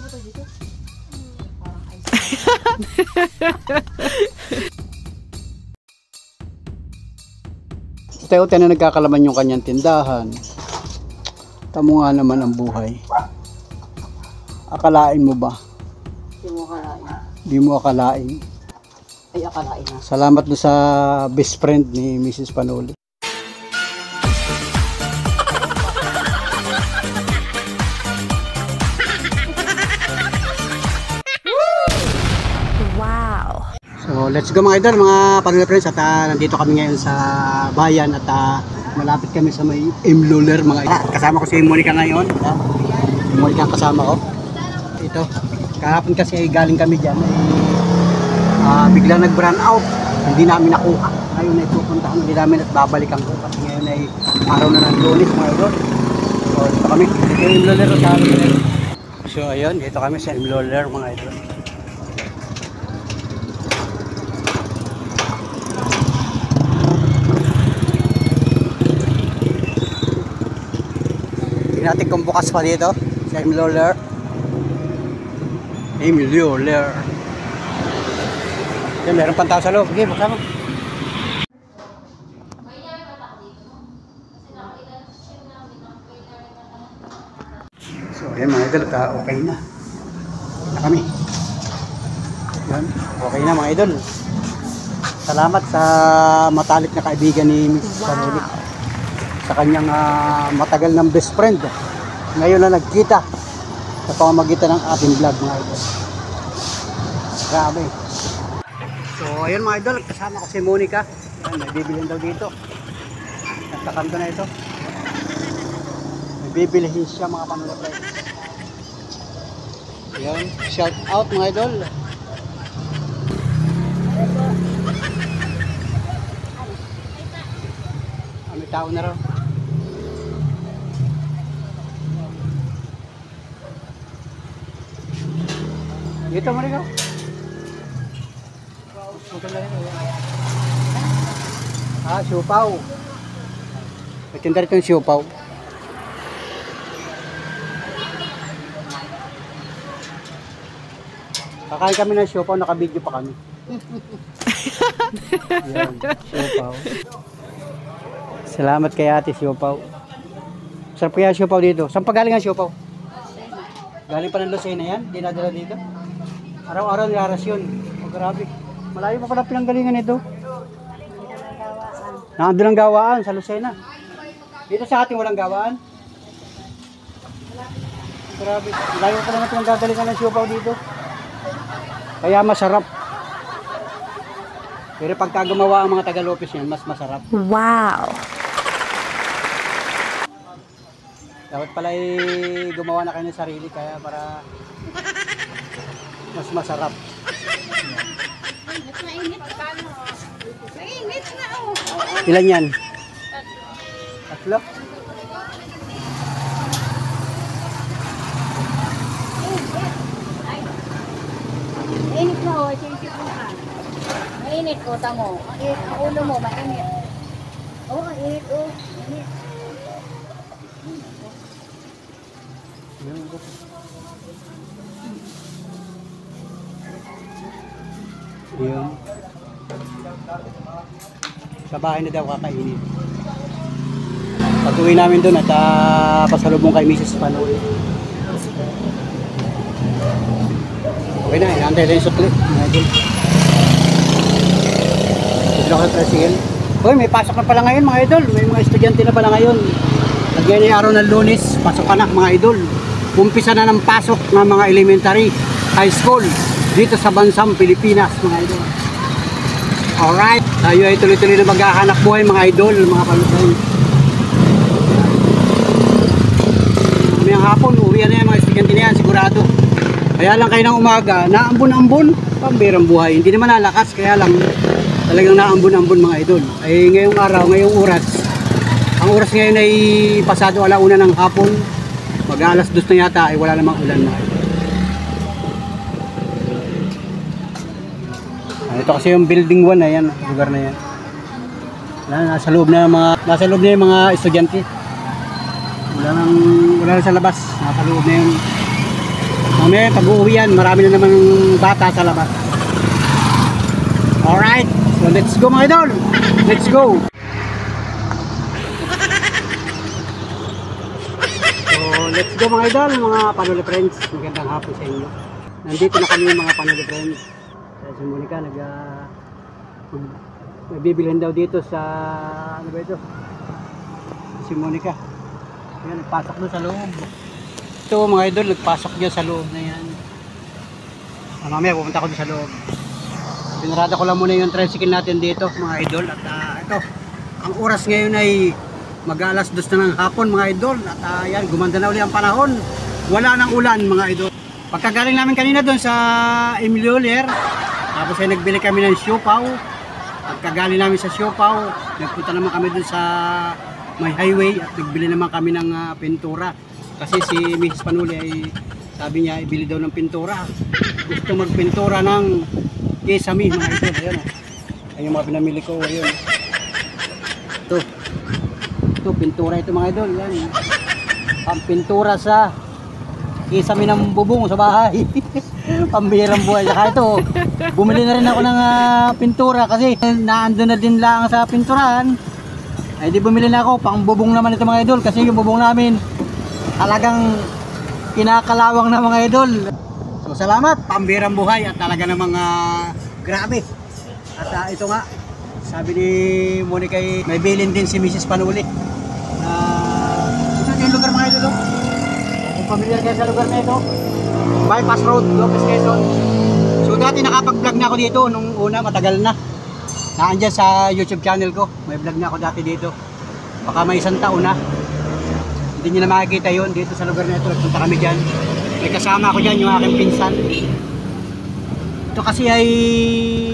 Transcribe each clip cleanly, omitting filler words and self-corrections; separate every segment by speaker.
Speaker 1: ba ito dito? Parang ice.
Speaker 2: Tayo na nagkakalaman yung kanyang tindahan. Tamo nga naman ang buhay. Akalain mo ba?
Speaker 1: Hindi mo akalain.
Speaker 2: Di mo akalain.
Speaker 1: Ay, akalain na.
Speaker 2: Salamat do sa best friend ni Mrs. Panoli.
Speaker 1: Wow!
Speaker 2: So let's go mga idol, mga Panoli friends. At nandito kami ngayon sa bayan at malapit kami sa may Imloler mga idol. Kasama ko si Monica ngayon. Monica kasama ko. Ito. Kahapon kasi galing kami dyan. Biglang nag-brand out. Hindi namin nakuha. Ngayon ay pupuntahan ulit namin at babalikan ko. Kasi ngayon ay araw na ng Lunes mga idol. So dito kami. Dito yung Imloler. So ayun, dito kami sa Imloler mga idol. Tingnan natin kung bukas pa dito sa Imloler. Imloler. Yan, meron pang tao sa loob. Sige, buksan mo. So, ayan mga idol, okay na. Na kami. Yan, okay na mga idol. Salamat sa matalik na kaibigan ni Mrs. Panoli. Sa kanyang matagal ng best friend. Ngayon na nagkita sa pamamagitan ng ating vlog mga idol. Grabe. So ayun mga idol, kasama ko si Monica. Ayan, may bibilhin daw dito. Nagkakanto na ito. May bibilihin siya mga Panoli. Ayan, shout out mga idol. May tao na raw. Dito mo rin ka. Siupaw. Nagtinda rito yung siupaw. Kakain kami ng siupaw, naka-video pa kami. Yan, siupaw. Salamat kay ate siupaw. Sarap kaya siupaw dito. Saan pa galing ang siupaw? Galing pa ng Lucena yan? Dinadala dito? Araw-araw nilarasyon. Oh, grabe. Malayo pa pala pinanggalingan nito. Nandun ang gawaan sa Lucena. Dito sa ating walang gawaan. Grabe. Malayo pa naman pinanggagalingan ng siupaw dito. Kaya masarap. Pero pagka gumawa ang mga taga-Lopez yan, mas masarap.
Speaker 1: Wow!
Speaker 2: Dapat pala gumawa na kayo ng sarili kaya para mas masarap.
Speaker 1: Mainit na oh.
Speaker 2: Ilan yan? Tatlo?
Speaker 1: Mainit na oh, sisip mo ka. Mainit ko, tamo. Ang ulo mo, mainit. Oh, mainit oh. Mainit.
Speaker 2: Yun. Sa bahay na daw kakainin. Pag-uwi namin doon at pasalubong kay Mrs. Panoli. Okay na, inaantay lang yung sukli. Dito ako sa tricycle. Uy, may pasok na pala ngayon mga idol. May mga estudyante na pala ngayon. At ngayon ay araw ng Lunes, pasok ka na mga idol. Umpisa na ng pasok ng mga elementary, high school dito sa bansang Pilipinas mga idol. Alright, tayo ay tuloy-tuloy na maghahanap buhay mga idol, mga palutay. Mamayang hapon, uwi na yan mga estudyante na yan, sigurado. Kaya lang kayo ng umaga, naambon-ambon, pambirang buhay. Hindi naman nalakas, kaya lang talagang naambon-ambon mga idol. Ay ngayong araw, ngayong oras, ang oras ngayon ay pasado alauna ng hapon. Mag-alas 2 na yata ay wala namang ulan mga idol. Ito kasi yung building 1 na yan, lugar na yan. Nasa loob na yung mga estudyante. Wala na sa labas, nasa loob na yung Mamaya pag-uwi yan, marami na naman bata sa labas. Alright, so let's go mga idol. Let's go. So let's go mga idol, mga Panuli Friends. Magandang hapon sa inyo. Nandito na kami mga Panuli Friends. Si Monica nagbibilhan daw dito sa ano ba ito? Si Monica. Ayan, nagpasok doon sa loob. Ito mga idol, nagpasok dyan sa loob na yan. Mamaya pupunta ko doon sa loob. Pinarada ko lang muna yung tricycle natin dito mga idol. At ito, ang oras ngayon ay mag-alas 2 na ng hapon mga idol. At yan, gumanda na uli ang panahon. Wala nang ulan mga idol. Pagkagaling namin kanina doon sa Emilio Ler, tapos ay nagbili kami ng siopaw. Pagkagaling namin sa siopaw, nagpunta naman kami doon sa may highway at nagbili naman kami ng pintura. Kasi si Mrs. Panuli ay sabi niya ibili daw ng pintura. Gusto magpintura ng kesame mga idol. Ayan o. Ayun yung mga pinamili ko. Ayun. Ito pintura ito mga idol. Yan. Ang pintura sa kesame ng bubong sa bahay. Pambihirang buhay. Saka ito, bumili na rin ako ng pintura kasi naandun na din lang sa pinturahan. Ay di bumili na ako pang bubong naman ito mga idol kasi yung bubong namin talagang kinakalawang na mga idol. So salamat, pambihirang buhay at talaga namang grabe. At ito nga, sabi ni Monica may bilin din si Mrs. Panuli. Ito yung lugar mga idol. Kung familiar kayo sa lugar na ito, Bypass Road, Lopez Quezon. So dati nakapag-vlog na ako dito nung una, matagal na. Naandyan sa YouTube channel ko, may vlog na ako dati dito. Baka may 1 taon na. Hindi nyo na makikita yun dito sa lugar na ito. Nagpunta kami dyan. May kasama ako dyan, yung aking pinsan. Ito kasi ay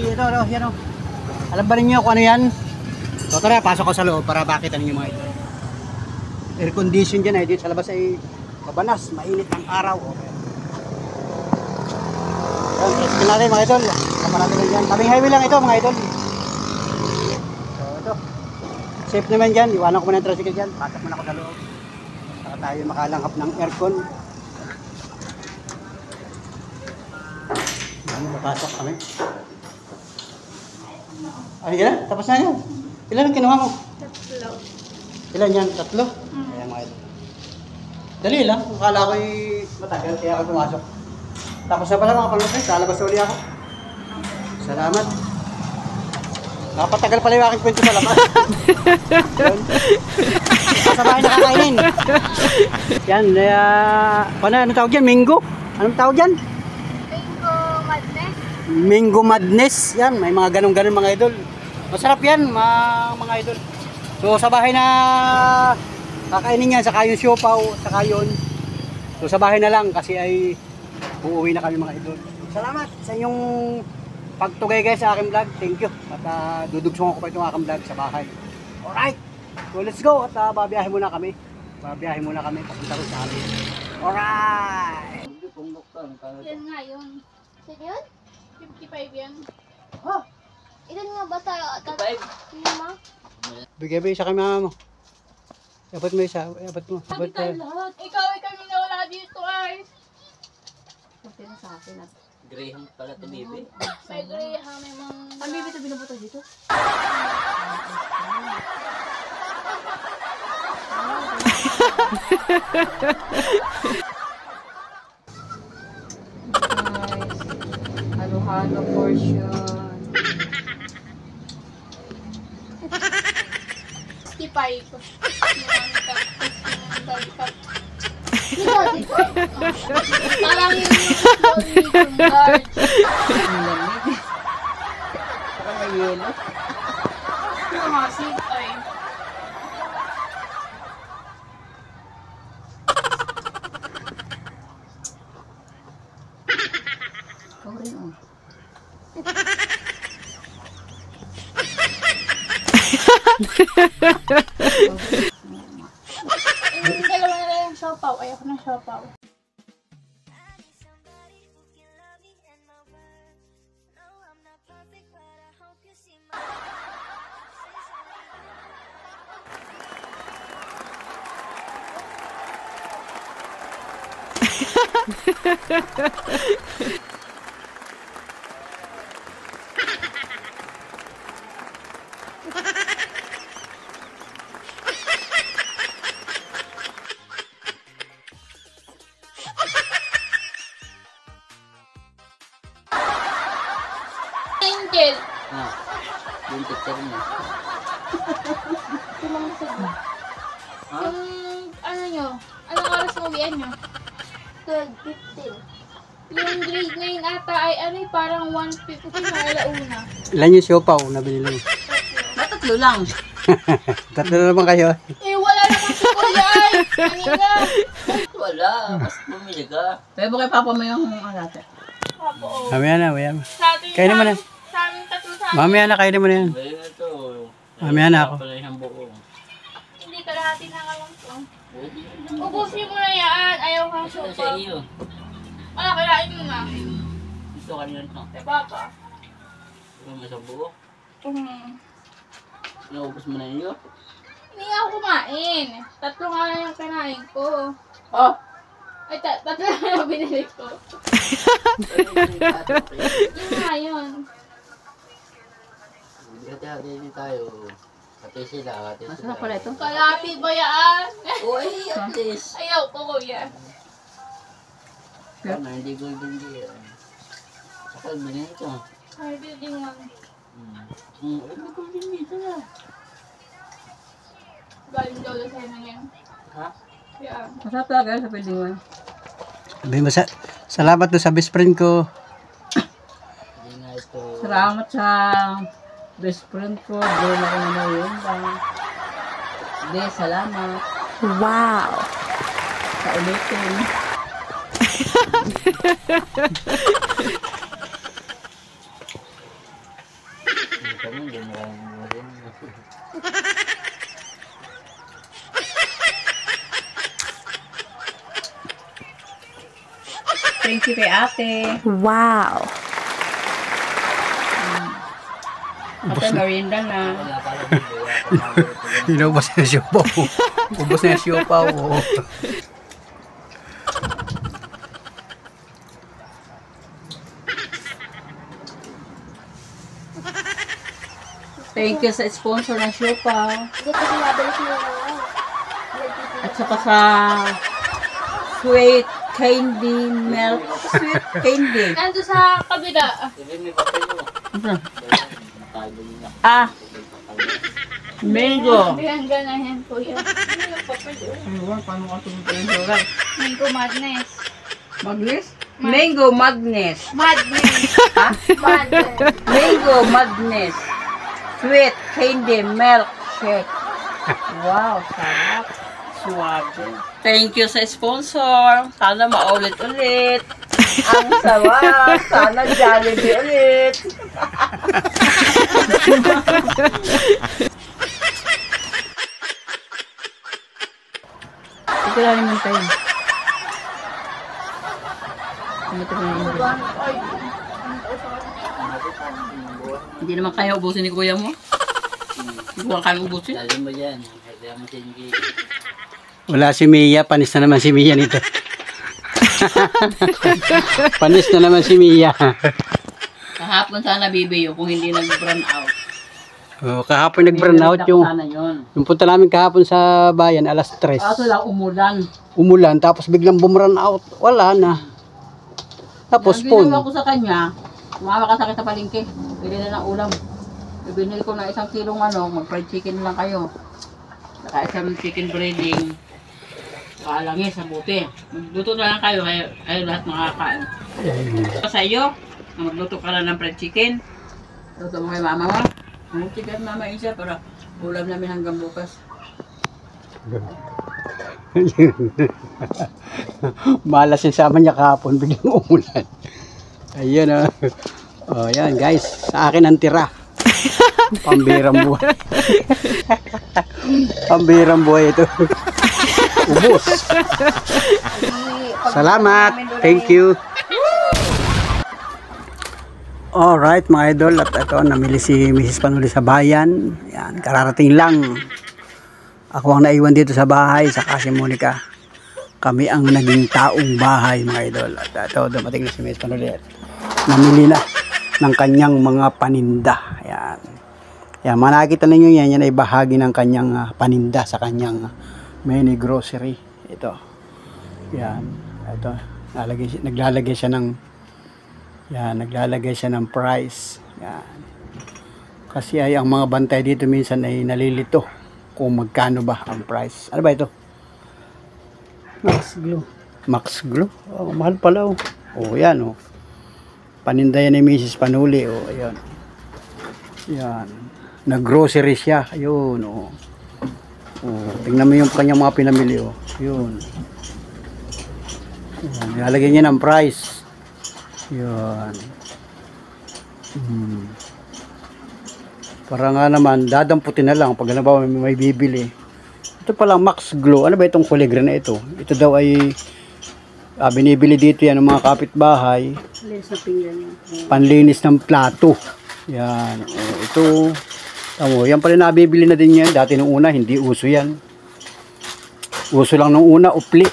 Speaker 2: ito, yan o. Alam ba ninyo kung ano yan? So tara, pasok ko sa loob para bakit ninyo mga ito. Air condition dyan ay dito sa labas ay mabanas, mainit ang araw. Okay. Ito natin mga idol. Kaparati lang dyan. Tabing highway lang ito mga idol. So ito. Safe naman dyan. Iwanan ko muna ng tricycle dyan. Pasok muna ako sa loob. Saka tayo makalanghap ng aircon. Papasok kami. Ay, yan? Tapos na yan. Ilan ang kinuha mo? 3. Ilan yan? 3? Ayan mga idol. Dali lang. Akala ko'y matagal kaya ako pumasok. Tapos na pala mga palupin. Lalabas uli ako. Salamat. Nakapatagal pala yung aking kwento sa labas. Sa bahay nakakainin. Yan. Ano tawag yan? Mingo? Anong tawag yan? Mingo Madness. Yan, may mga ganun-ganun mga idol. Masarap yan mga idol. So sa bahay na kakainin yan, saka yung siopaw, saka yun. So sa bahay na lang kasi ay uuwi na kami mga idol. Salamat sa inyong pagtugay guys sa aking vlog. Thank you. At dudugsong ko pa itong aking vlog sa bahay. Alright. So let's go. At babiyahe muna kami. Babiyahe muna kami papunta rin sa amin. Alright.
Speaker 1: Yan nga yun. Saan yun? 55 yan.
Speaker 2: Ha?
Speaker 1: Ilan nga ba tayo? 55? Lima?
Speaker 2: Bigay sa kay mama mo. Dapat mo isa. Dapat mo.
Speaker 1: Sabi tayo lahat. Ikaw ay kami na wala dito ay. Kasi na sa akin at
Speaker 3: Graham pala to, baby.
Speaker 1: may Graham, may mga... Ang baby ito binabuto dito? Halo-halo portion. 65 ko. Parang yung medium large. Malamig. Parang may yelo. Masig ay. Ikaw rin oh. Dalawa na lang yung siopaw. Ayoko ng siopaw. Angel.
Speaker 3: Ah, yung picture niya. Ha?
Speaker 1: Yung ano nyo? Anong oras mo uwian nyo? 12:15. Yung grade 9 ata ay ano parang 1:50 na alauna.
Speaker 2: Ilan yung siopaw na binili?
Speaker 3: Matatlo lang.
Speaker 2: Tatlo na naman kayo.
Speaker 1: Eh wala naman si Kuya ay! Kanina!
Speaker 3: Wala, mas bumili ka.
Speaker 4: Pwede mo kay Papa mo yung alate.
Speaker 1: Papo, oh.
Speaker 2: Mamaya na, mamaya na.
Speaker 1: Sa atin,
Speaker 2: Kayo naman na.
Speaker 1: Sa amin tatlo sa amin.
Speaker 2: Mamaya na, kayo naman na yan.
Speaker 3: Ngayon ito.
Speaker 2: Mamaya na ako.
Speaker 3: Pala yung buo.
Speaker 1: Hindi ka lahatin na ka lang to.
Speaker 3: Pwede.
Speaker 1: Ubusin mo na yan. Ayaw kang
Speaker 3: Ito sa
Speaker 1: sopa.
Speaker 3: iyo.
Speaker 1: Wala, kailain mo na.
Speaker 3: Ito kanina ito.
Speaker 1: Kay Papa.
Speaker 3: Ito mo sa buo. Naubos mo na iyo.
Speaker 1: Hindi ako kumain. Tatlo nga lang yung kinain ko.
Speaker 3: Oh!
Speaker 1: Ay, tatlo na yung binili ko. Yun nga yun.
Speaker 3: Hati-hati tayo. Hati sila, hati sila.
Speaker 4: Masarap pala ito.
Speaker 1: Kalapi ba yan?
Speaker 3: Uy, at least.
Speaker 1: Ayaw ko, Kuya.
Speaker 3: Ano, hindi golden deer. Saka ganyan ito.
Speaker 1: Ay, building lang.
Speaker 3: Hindi golden deer ito na.
Speaker 1: Galing daw sa inyo yan.
Speaker 3: Ha?
Speaker 1: Yeah.
Speaker 4: Masarap talaga sa pwedeng mo.
Speaker 2: Sabi mo, salamat doon sa best friend ko.
Speaker 3: Hindi nga ito.
Speaker 4: Salamat sa best friend ko. Doon ako na yun. Hindi, salamat.
Speaker 5: Wow!
Speaker 4: Sa ulitin.
Speaker 3: Hindi kami, hindi mo rin.
Speaker 4: Thank you kay ate.
Speaker 5: Wow!
Speaker 4: Ate, merienda na.
Speaker 3: Wala pala hindi.
Speaker 2: Inubos na yung siopaw. Ubos na yung siopaw. Oo.
Speaker 4: Thank you sa sponsor ng Siopaw.
Speaker 1: Hindi ko sinabalik mo na.
Speaker 4: At saka sa sweet candy milk. Sweet candy.
Speaker 1: Nando sa kabila.
Speaker 3: Hindi, may papel mo. Tago niya.
Speaker 4: Ah, mango.
Speaker 1: Bilang ganahan, Kuya. Ano yung papel?
Speaker 4: Ano ba? Paano ka tumutuloy yung sugar?
Speaker 1: Mango madness.
Speaker 4: Magnes? Mango madness.
Speaker 1: Madness.
Speaker 4: Ha?
Speaker 1: Madness.
Speaker 4: Mango madness. Sweet candy milk shake. Wow, sarap. Suwabe. Thank you sa sponsor. Sana maulit-ulit. Ang sarap. Sana Jollibee ulit. Ito lang naman tayo. Ito na yung
Speaker 1: Ay,
Speaker 4: Hindi naman kaya ubusin ni kuya mo. Hindi ko kaya ubusin.
Speaker 3: Lalo mo yan. Kaya mo sinigay.
Speaker 2: Wala si Mia, panis na naman si Mia nito. Panis na naman si Mia.
Speaker 4: Kahapon sana bibiyo kung hindi nag-burn out.
Speaker 2: Oh, kahapon nag-burn out yung
Speaker 4: Sana yun.
Speaker 2: punta namin kahapon sa bayan alas 3.
Speaker 4: Kaso lang umulan.
Speaker 2: Umulan tapos biglang bumrun out. Wala na. Tapos
Speaker 4: Ang
Speaker 2: phone.
Speaker 4: ginawa ko sa kanya, sumama ka sa akin sa palengke. Bili na ng ulam. Ibinili ko na 1 kilong mag-fried chicken lang kayo. Saka isang chicken breading. Kalangis sa buti. Magluto na lang kayo, kayo lahat makakain. Sa iyo, na magluto ka lang ng fried chicken. Luto mo kay mama mo. Magluto ka mama isa para ulam namin hanggang bukas.
Speaker 2: Malas yung sama niya kahapon biglang umulan. Ayun oh. Oh, yan guys, sa akin ang tira. Pambirang buhay. Pambirang buhay ito. Ubus. Salamat. Thank you. Alright mga idol, at ito namili si Mrs. Panuli sa bayan. Yan, kararating lang. Ako ang naiwan dito sa bahay, saka si Monica. kami ang naging taong bahay mga idol. At ito, dumating na si Miss Panuli at namili na ng kanyang mga paninda. Ayan. Yan, nakikita ninyo yan, yan ay bahagi ng kanyang paninda sa kanyang mini grocery. Ito. Yan. Ito. Naglalagay siya ng price. Yan. Kasi ay ang mga bantay dito minsan ay nalilito kung magkano ba ang price. Ano ba ito? Max Glue. Max Glue? Oh, mahal pala oh. Oh, yan oh. Paninda yan ni Mrs. Panuli oh, ayan. Yan. Nag-grocery siya. Ayun oh. Oh, tingnan mo yung kanyang mga pinamili oh. Yun. Yan. Nilalagyan niya ng price. Yan. Para nga naman, dadamputin na lang pag ano ba may bibili. Ito palang Max Glow. Ano ba itong kuligra na ito? Ito daw ay binibili dito yan ng mga kapitbahay. Panlinis ng plato. Yan. O, ito. Tamo, yan pala nabibili na din yan. Dati nung una, hindi uso yan. Uso lang nung una, upli.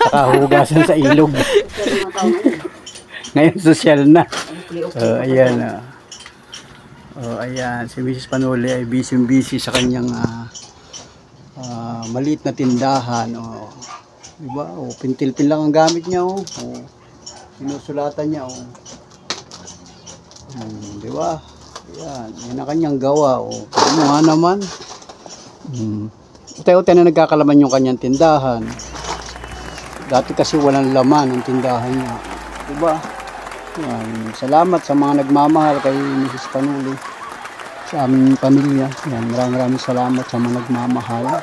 Speaker 2: Saka hugasan sa ilog. Ngayon, social na. Ayan. Ayan. Si Mrs. Panuli ay busy sa kanyang maliit na tindahan. Diba? Pintil-pin lang ang gamit niya. Sinusulatan niya. Diba? Ayan. Yan ang kanyang gawa. Ano nga naman? Utay-utay na nagkakalaman yung kanyang tindahan. Dati kasi walang laman ang tindahan niya. Diba? Yan. Salamat sa mga nagmamahal kay Mrs. Panuli. Sa aming pamilya. Yan. Maraming salamat sa mga nagmamahal.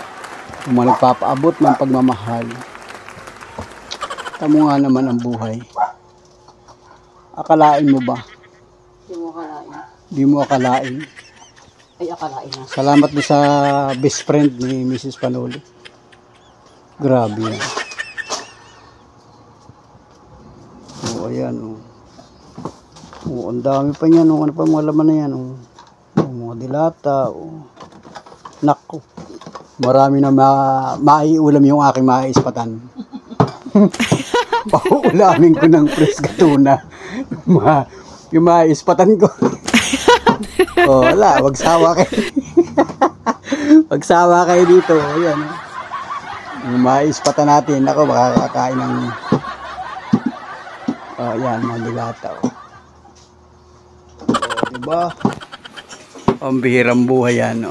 Speaker 2: Yung mga nagpapaabot ng pagmamahal. Tamo nga naman ang buhay. Akalain mo ba?
Speaker 4: Hindi mo akalain.
Speaker 2: Hindi mo akalain.
Speaker 4: Ay, akalain na.
Speaker 2: Salamat din sa best friend ni Mrs. Panuli. Grabe yan. Ayan. Ang dami pa niyan. Ano pa mga laman na yan. Mga dilata. Naku. Marami na maiulam yung aking maispatan. Paulamin ko ng fresh tuna. Yung maispatan ko. Wala, wag sawa kayo. Wag sawa kayo dito. Ayan. Yung maispatan natin. Ako, makakakain ng yan, mga dilata. Diba? Ang bihirang buhay yan.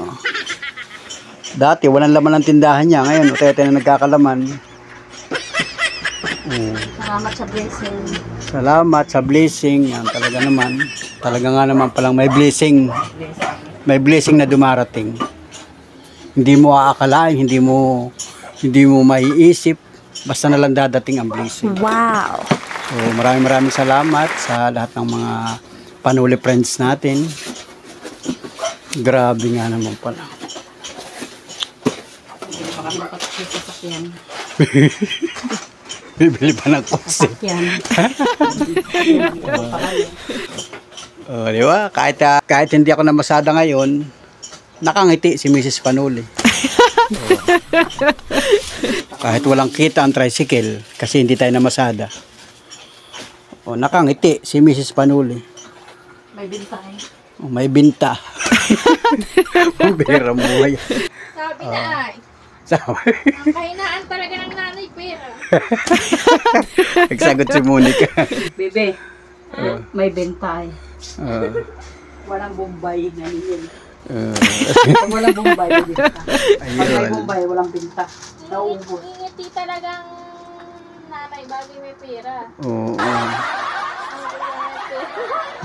Speaker 2: Dati, walang laman ng tindahan niya. Ngayon, tayo na nagkakalaman.
Speaker 4: Salamat sa blessing.
Speaker 2: Salamat sa blessing. Yan, talaga naman. Talaga nga naman palang may blessing. May blessing na dumarating. Hindi mo aakalain, hindi mo maiisip. Basta na lang dadating ang blessing.
Speaker 5: Wow!
Speaker 2: So, maraming salamat sa lahat ng mga Panuli friends natin. Grabe nga naman pala. Bibili pa ng kotse. Di ba? Kahit hindi ako namasada ngayon, nakangiti si Mrs. Panuli. Kahit walang kita ang tricycle, kasi hindi tayo namasada. Nakangiti si Mrs. Panuli.
Speaker 4: May binta eh.
Speaker 2: May binta. Ang bihirang buhay.
Speaker 1: Sabi na ay.
Speaker 2: Sabi.
Speaker 1: Ang kahinaan talaga ng nanay pera.
Speaker 2: Nagsagot si Monica.
Speaker 4: Bebe, may benta eh. Walang Bombay na yun. Pag walang Bombay, may binta. Pag may Bombay, walang binta. Nauubos.
Speaker 1: Ingiti talagang nanay bago may pera.
Speaker 2: Oo.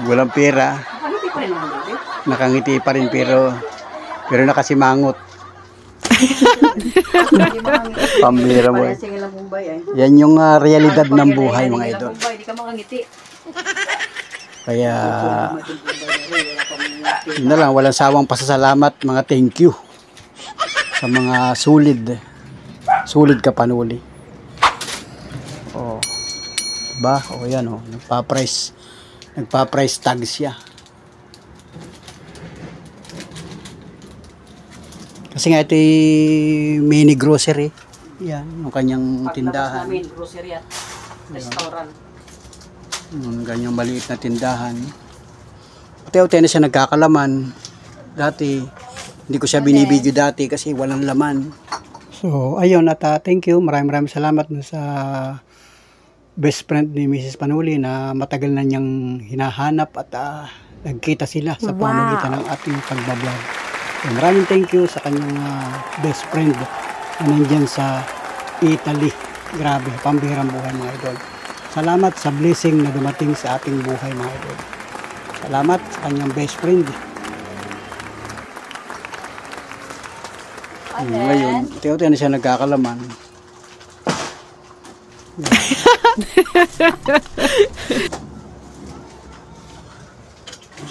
Speaker 2: Walang pera.
Speaker 4: Nakangiti pa rin naman, bebe.
Speaker 2: Nakangiti pa rin pero nakasimangot. Pambira mo.
Speaker 4: Parehas yung ilang Bombay ay.
Speaker 2: Yan yung realidad ng buhay mga idol.
Speaker 4: Bombay, di ka makangiti.
Speaker 2: Kaya yun na lang, walang sawang pasasalamat, mga thank you sa mga solid ka Panuli. Diba? Yan nagpa-price tag siya. Kasi nga ito mini grocery. Yan, yung kanyang
Speaker 4: Paglabas
Speaker 2: tindahan.
Speaker 4: namin, grocery at restaurant.
Speaker 2: Yung ganyang maliit na tindahan. Unti-unti na siya nagkakalaman. Dati, hindi ko siya binibidyo dati kasi walang laman. So, ayun at thank you. Maraming salamat sa best friend ni Mrs. Panuli na matagal na niyang hinahanap at nagkita sila sa pamamagitan ng ating pagbablog. So, maraming thank you sa kanyang best friend na nandyan sa Italy. Grabe, pambihirang buhay mga idol. Salamat sa blessing na dumating sa ating buhay mga idol. Salamat sa kanyang best friend. Ngayon, tiyo-tiyo na siya nagkakalaman.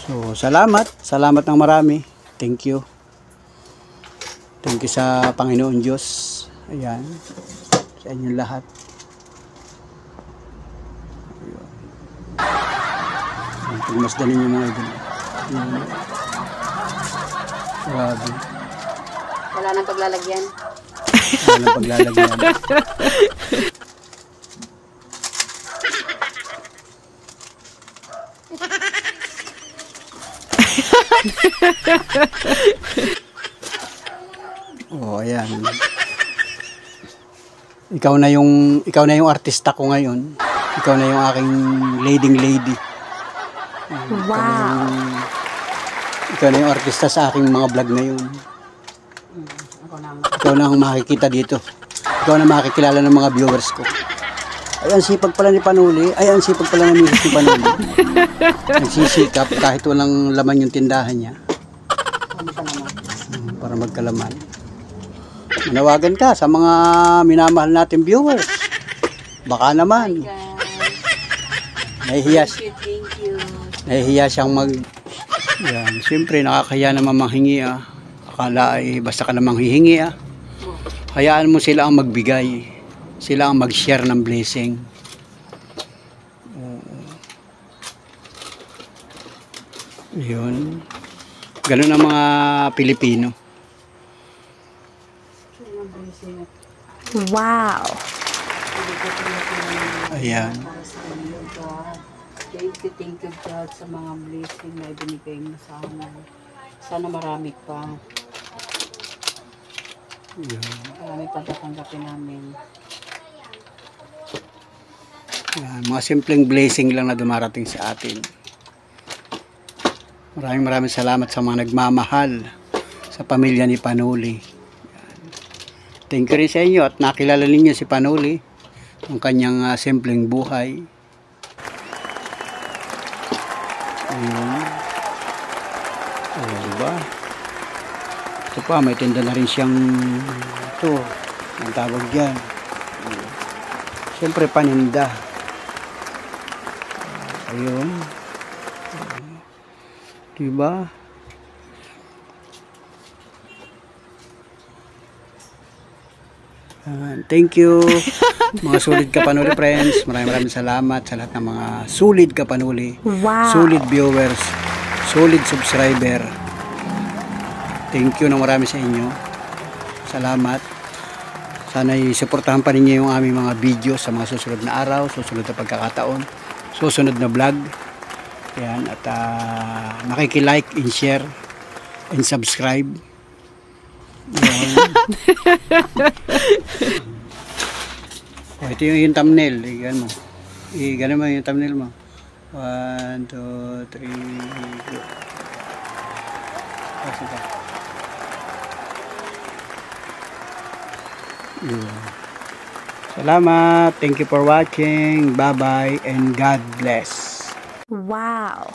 Speaker 2: So, salamat. Salamat ng marami. Thank you. Thank you sa Panginoon Diyos. Ayan. Sa inyong lahat. Ayan. Pagmasdanin niyo mga idol. Ayan. Grabe.
Speaker 4: Wala nang paglalagyan.
Speaker 2: Walang paglalagyan. Oh, ayan. Ikaw na yung artista ko ngayon. Ikaw na yung aking leading lady.
Speaker 5: Wow.
Speaker 2: Ikaw na yung artista sa aking mga vlog ngayon. Ikaw na ang makikita dito. Ikaw na makikilala ng mga viewers ko. Ay, ang sipag pala ni Panuli. Ay, ang sipag pala ng Mrs. ni Panuli. Nagsisikap kahit walang laman yung tindahan niya. Para magkalaman. Manawagan ka sa mga minamahal natin viewers. Baka naman. Nahihiya siyang yan. Siyempre, nakakaya naman manghingi Akala ay basta ka namang hihingi Hayaan mo sila ang magbigay. Sila ang mag-share ng blessing. Yun. Ganun ang mga Pilipino.
Speaker 5: Wow.
Speaker 2: Ayan.
Speaker 4: Thank you God sa mga blessing na ibinigay mo sa amin. Sana marami pa.
Speaker 2: Ayan.
Speaker 4: Marami pa tatanggapin namin.
Speaker 2: Ayan. Mga simpleng blessing lang na dumarating sa atin. Maraming salamat sa mga nagmamahal sa pamilya ni Panuli. Thank you rin sa inyo at nakilala ninyo si Panuli, ang kanyang simpleng buhay. Ayun. Ayun, diba? Ito pa, may tinda na rin siyang ito, ang tawag dyan. Siyempre paninda. Ayun. Diba? Thank you mga Solid Ka Panuli friends. Maraming salamat sa lahat ng mga Solid Ka Panuli.
Speaker 5: Wow.
Speaker 2: Solid viewers, solid subscriber. Thank you na marami sa inyo. Salamat. Sana i-suportahan pa ninyo yung aming mga video sa mga susunod na araw, susunod na pagkakataon, susunod na vlog. Yan, at nakiki-like and share and subscribe. Oh, ito yung thumbnail. Gano'n mo yung thumbnail mo. 1, 2, 3, go. Salamat. Thank you for watching. Bye-bye and God bless.
Speaker 5: Wow.